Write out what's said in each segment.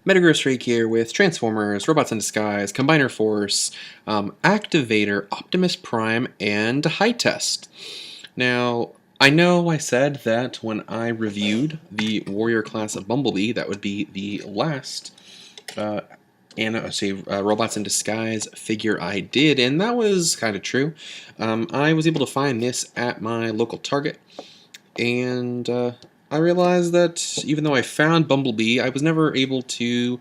Metagross here with Transformers, Robots in Disguise, Combiner Force, Activator, Optimus Prime, and High Test. Now, I know I said that when I reviewed the Warrior class of Bumblebee, that would be the last Robots in Disguise figure I did, and that was kind of true. I was able to find this at my local Target, and I realized that even though I found Bumblebee, I was never able to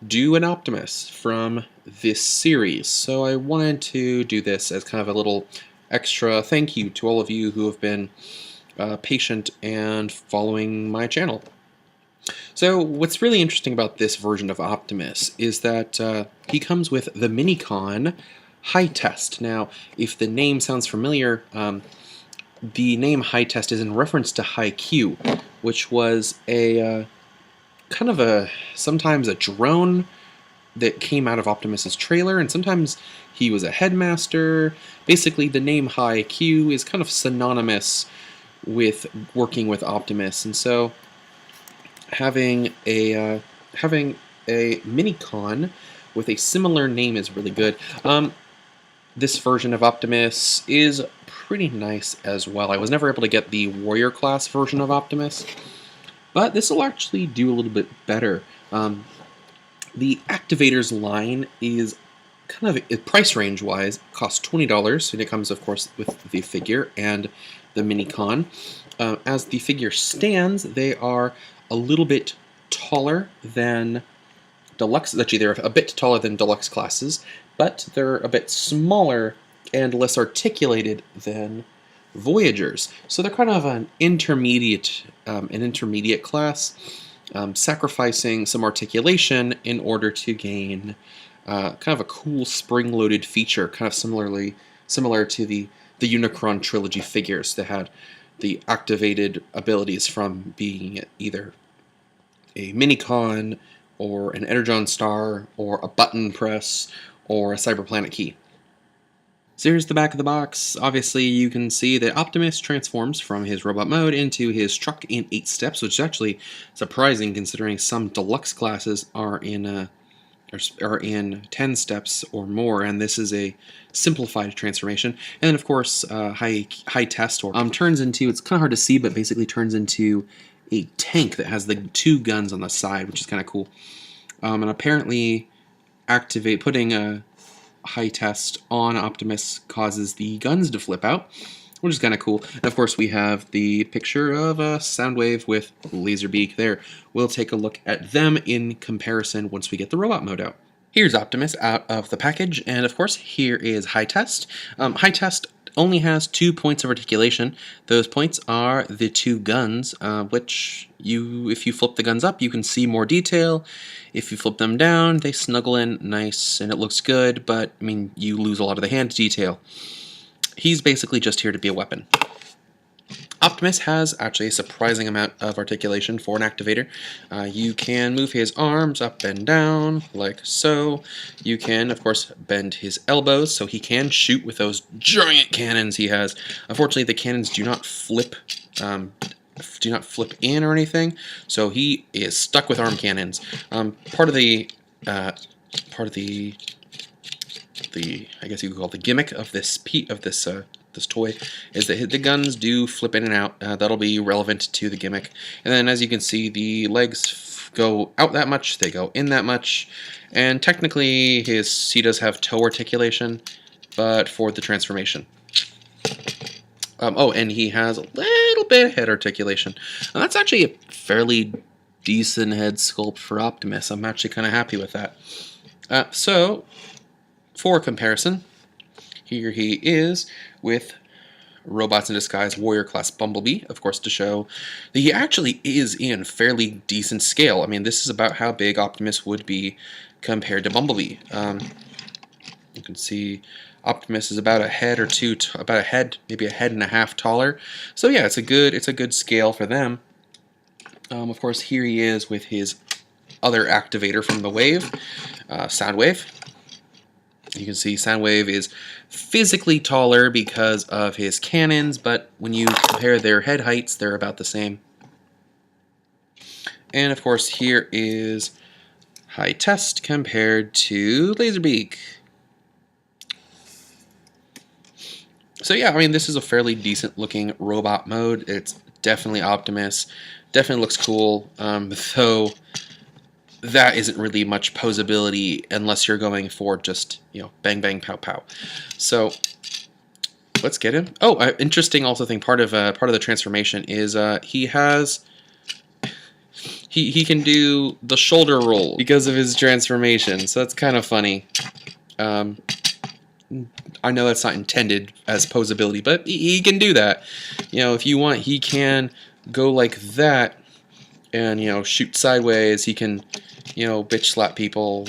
do an Optimus from this series. So I wanted to do this as kind of a little extra thank you to all of you who have been patient and following my channel. So what's really interesting about this version of Optimus is that he comes with the Minicon High Test. Now, if the name sounds familiar, the name High Test is in reference to High Q, which was a kind of sometimes a drone that came out of Optimus's trailer, and sometimes he was a headmaster. Basically, the name High Q is kind of synonymous with working with Optimus, and so having a Minicon with a similar name is really good. This version of Optimus is pretty nice as well. I was never able to get the Warrior class version of Optimus, but this will actually do a little bit better. The Activators line is kind of, price range wise, costs $20, and it comes, of course, with the figure and the Minicon. As the figure stands, they are a little bit taller than Deluxe. Actually, they're a bit taller than Deluxe classes, but they're a bit smaller and less articulated than Voyagers. So they're kind of an intermediate class, sacrificing some articulation in order to gain kind of a cool spring-loaded feature, kind of similar to the Unicron trilogy figures that had the activated abilities from being either a Minicon or an Energon Star or a button press or a Cyberplanet key. So here's the back of the box. Obviously, you can see that Optimus transforms from his robot mode into his truck in 8 steps, which is actually surprising considering some Deluxe classes are in 10 steps or more, and this is a simplified transformation. And then, of course, high test turns into, it's kind of hard to see, but basically turns into a tank that has the 2 guns on the side, which is kind of cool. And apparently, putting a High Test on Optimus causes the guns to flip out, which is kind of cool. And of course, we have the picture of a Soundwave with Laserbeak there. We'll take a look at them in comparison once we get the robot mode out. Here's Optimus out of the package, and of course, here is High Test. High Test only has 2 points of articulation. Those points are the 2 guns, which if you flip the guns up, you can see more detail. If you flip them down, they snuggle in nice, and it looks good, but, I mean, you lose a lot of the hand detail. He's basically just here to be a weapon. Optimus has actually a surprising amount of articulation for an activator. You can move his arms up and down, like so. You can, of course, bend his elbows, so he can shoot with those giant cannons he has. Unfortunately, the cannons do not flip in or anything, so he is stuck with arm cannons. Part of the I guess you could call it the gimmick of this toy is that the guns do flip in and out. That'll be relevant to the gimmick. And then, as you can see, the legs go out that much, they go in that much, and technically he does have toe articulation, but for the transformation. Oh, and he has a little bit of head articulation. And that's actually a fairly decent head sculpt for Optimus. I'm actually kind of happy with that. So, for comparison, here he is with Robots in Disguise Warrior Class Bumblebee, of course, to show that he actually is in fairly decent scale. I mean, this is about how big Optimus would be compared to Bumblebee. You can see Optimus is about a head or two, maybe a head and a half taller. So yeah, it's a good scale for them. Of course, here he is with his other activator from the wave, Soundwave. You can see Soundwave is physically taller because of his cannons, but when you compare their head heights, they're about the same. And of course, here is high test compared to Laserbeak. So yeah, I mean, this is a fairly decent looking robot mode. It's definitely Optimus. Definitely looks cool, though that isn't really much posability unless you're going for just, you know, bang, bang, pow, pow. So let's get him. Oh, interesting also thing, part of the transformation is he has... He can do the shoulder roll because of his transformation, so that's kind of funny. I know that's not intended as posability, but he can do that. You know, if you want, he can go like that and, you know, shoot sideways. He can, you know, bitch slap people.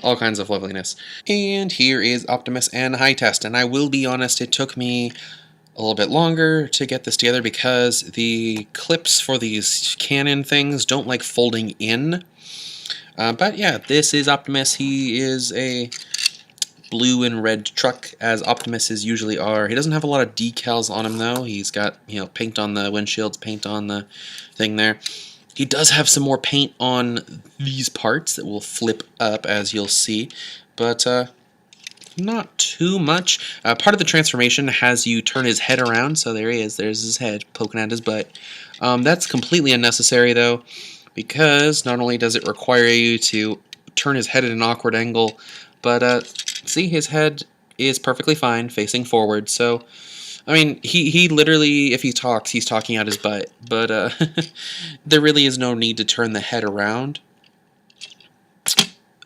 All kinds of loveliness. And here is Optimus and High Test, and I will be honest, it took me a little bit longer to get this together because the clips for these cannon things don't like folding in. But yeah, this is Optimus. He is a blue and red truck, as Optimuses usually are. He doesn't have a lot of decals on him though. He's got, you know, paint on the windshields, paint on the thing there. He does have some more paint on these parts that will flip up, as you'll see, but not too much. Part of the transformation has you turn his head around, so there he is. There's his head poking at his butt. That's completely unnecessary, though, because not only does it require you to turn his head at an awkward angle, but see, his head is perfectly fine facing forward. So, I mean, he literally, if he talks, he's talking out his butt. But there really is no need to turn the head around.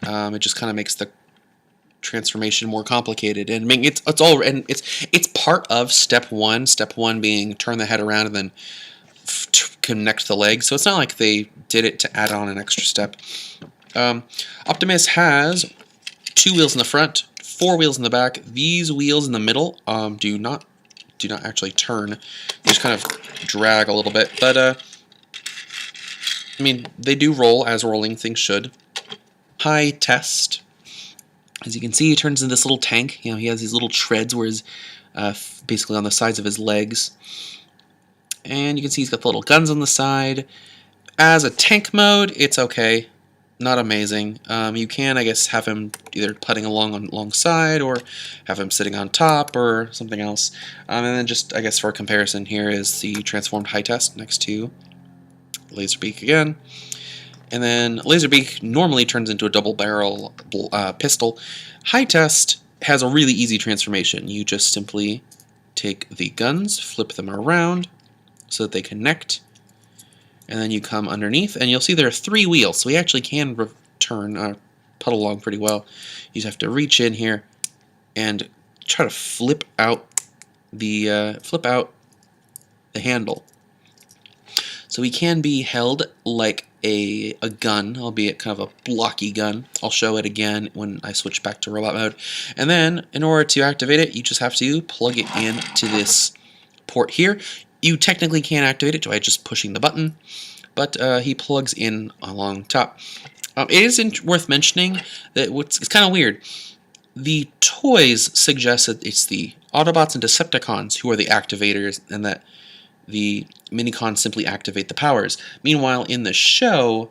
It just kind of makes the transformation more complicated, and I mean it's part of step one. Step one being turn the head around and then connect the legs. So it's not like they did it to add on an extra step. Optimus has 2 wheels in the front, 4 wheels in the back. These wheels in the middle do not actually turn. They just kind of drag a little bit, but I mean, they do roll as rolling things should. High Test. As you can see, he turns into this little tank. You know, he has these little treads where he's basically on the sides of his legs. And you can see he's got the little guns on the side. As a tank mode, it's okay. Not amazing. You can, I guess, have him either putting alongside or have him sitting on top or something else. And then just, I guess, for comparison, here is the transformed High Test next to Laserbeak again. And then Laserbeak normally turns into a double barrel pistol. High Test has a really easy transformation. You just simply take the guns, flip them around so that they connect, and then you come underneath, and you'll see there are 3 wheels, so we actually can turn, putt along pretty well. You just have to reach in here and try to flip out the handle. So he can be held like a gun, albeit kind of a blocky gun. I'll show it again when I switch back to robot mode. And then, in order to activate it, you just have to plug it into this port here. You technically can't activate it by just pushing the button, but he plugs in along top. It is worth mentioning that it's kind of weird. The toys suggest that it's the Autobots and Decepticons who are the activators, and that the Minicons simply activate the powers. Meanwhile, in the show,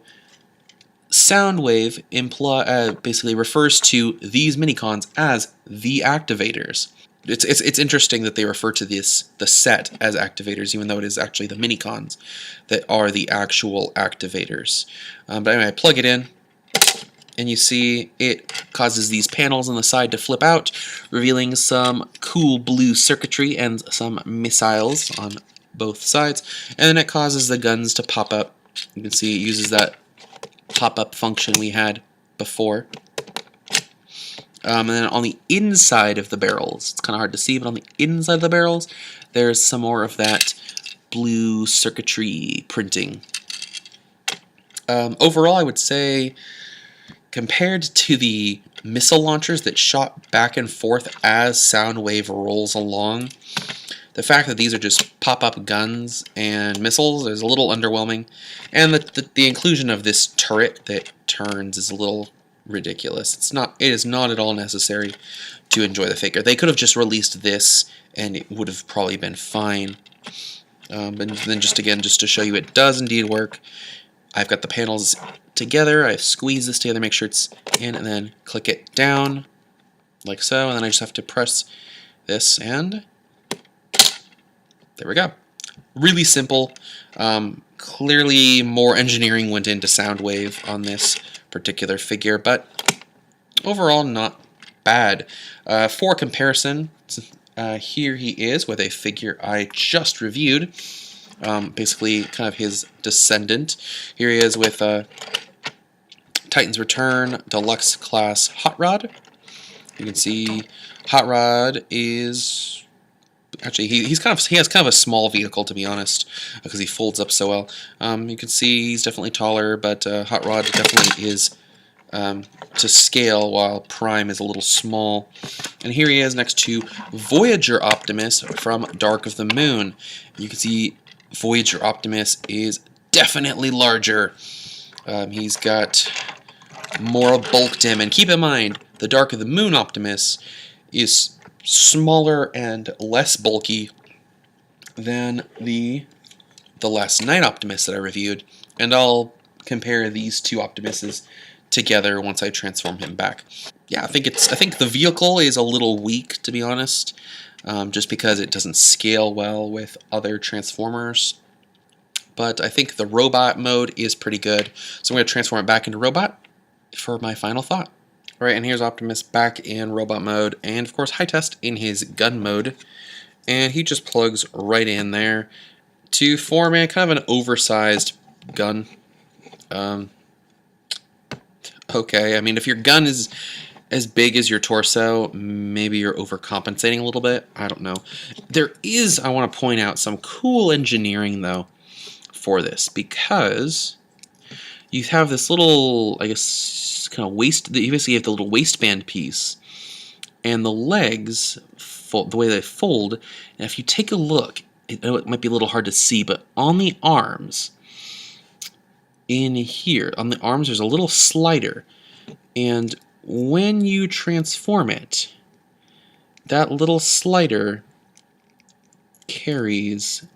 Soundwave basically refers to these Minicons as the Activators. It's interesting that they refer to the set as Activators, even though it is actually the Minicons that are the actual Activators. But anyway, I plug it in, and you see it causes these panels on the side to flip out, revealing some cool blue circuitry and some missiles on both sides, and then it causes the guns to pop up. You can see it uses that pop-up function we had before. And then on the inside of the barrels, it's kind of hard to see, but on the inside of the barrels, there's some more of that blue circuitry printing. Overall, I would say, compared to the missile launchers that shot back and forth as Soundwave rolls along, the fact that these are just pop-up guns and missiles is a little underwhelming, and the inclusion of this turret that turns is a little ridiculous. It is not at all necessary to enjoy the figure. They could have just released this, and it would have probably been fine. And then just to show you it does indeed work, I've got the panels together. I squeeze this together, make sure it's in, and then click it down, like so, and then I just have to press this, and there we go. Really simple. Clearly more engineering went into Soundwave on this particular figure, but overall not bad. For comparison, here he is with a figure I just reviewed. Basically kind of his descendant. Here he is with Titan's Return Deluxe Class Hot Rod. You can see Hot Rod is actually he has kind of a small vehicle, to be honest, because he folds up so well. You can see he's definitely taller, but Hot Rod definitely is to scale, while Prime is a little small. And here he is next to Voyager Optimus from Dark of the Moon. You can see Voyager Optimus is definitely larger. He's got more bulk to him, and keep in mind, the Dark of the Moon Optimus is smaller and less bulky than the Last Night Optimus that I reviewed, and I'll compare these two Optimuses together once I transform him back. Yeah, I think the vehicle is a little weak, to be honest, just because it doesn't scale well with other Transformers. But I think the robot mode is pretty good, so I'm going to transform it back into robot for my final thought. Alright, and here's Optimus back in robot mode, and of course high test in his gun mode, and he just plugs right in there to form a kind of an oversized gun. Okay, I mean, if your gun is as big as your torso, maybe you're overcompensating a little bit. I don't know. There is, I want to point out, some cool engineering, though, for this, because you have this little, I guess, kind of you basically have the little waistband piece, and the legs, the way they fold, and if you take a look, it might be a little hard to see, but on the arms, in here, on the arms, there's a little slider, and when you transform it, that little slider carries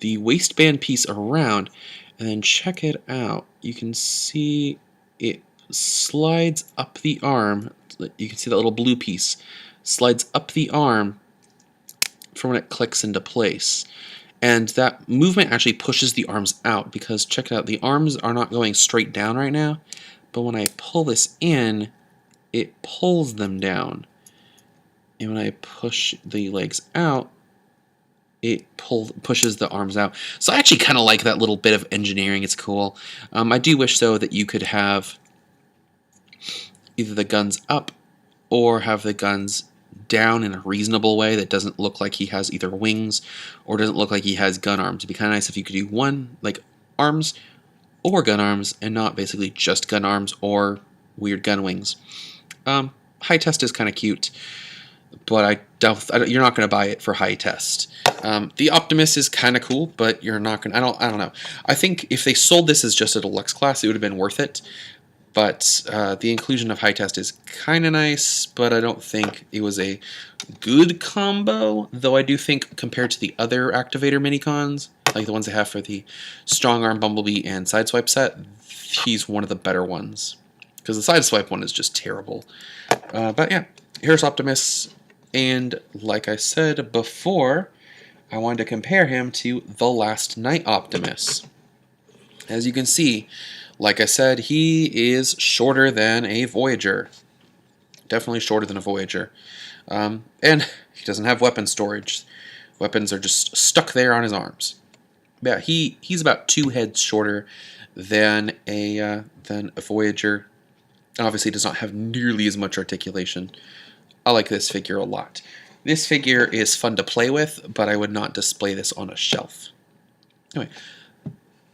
the waistband piece around, and then check it out. You can see it slides up the arm. You can see that little blue piece slides up the arm for when it clicks into place. And that movement actually pushes the arms out, because check it out, the arms are not going straight down right now, but when I pull this in, it pulls them down. And when I push the legs out, it pushes the arms out. So I actually kind of like that little bit of engineering. It's cool. I do wish, though, that you could have either the guns up or have the guns down in a reasonable way that doesn't look like he has either wings or doesn't look like he has gun arms. It'd be kind of nice if you could do one, like arms or gun arms, and not basically just gun arms or weird gun wings. High test is kind of cute, but you're not going to buy it for high test. The Optimus is kind of cool, but you're not going to, I don't know. I think if they sold this as just a deluxe class, it would have been worth it. But the inclusion of high test is kind of nice, but I don't think it was a good combo, though I do think compared to the other Activator minicons, like the ones they have for the Strong Arm Bumblebee and Sideswipe set, he's one of the better ones. Because the Sideswipe one is just terrible. But yeah, here's Optimus, and like I said before, I wanted to compare him to the Last Night Optimus. As you can see, like I said, he is shorter than a Voyager. Definitely shorter than a Voyager. And he doesn't have weapon storage. Weapons are just stuck there on his arms. Yeah, he's about 2 heads shorter than a Voyager. Obviously does not have nearly as much articulation. I like this figure a lot. This figure is fun to play with, but I would not display this on a shelf. Anyway,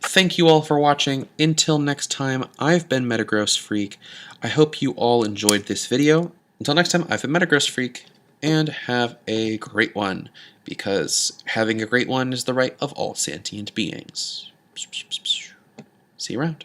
thank you all for watching. Until next time, I've been Metagross Freak. I hope you all enjoyed this video. Until next time, I've been Metagross Freak, and have a great one, because having a great one is the right of all sentient beings. See you around.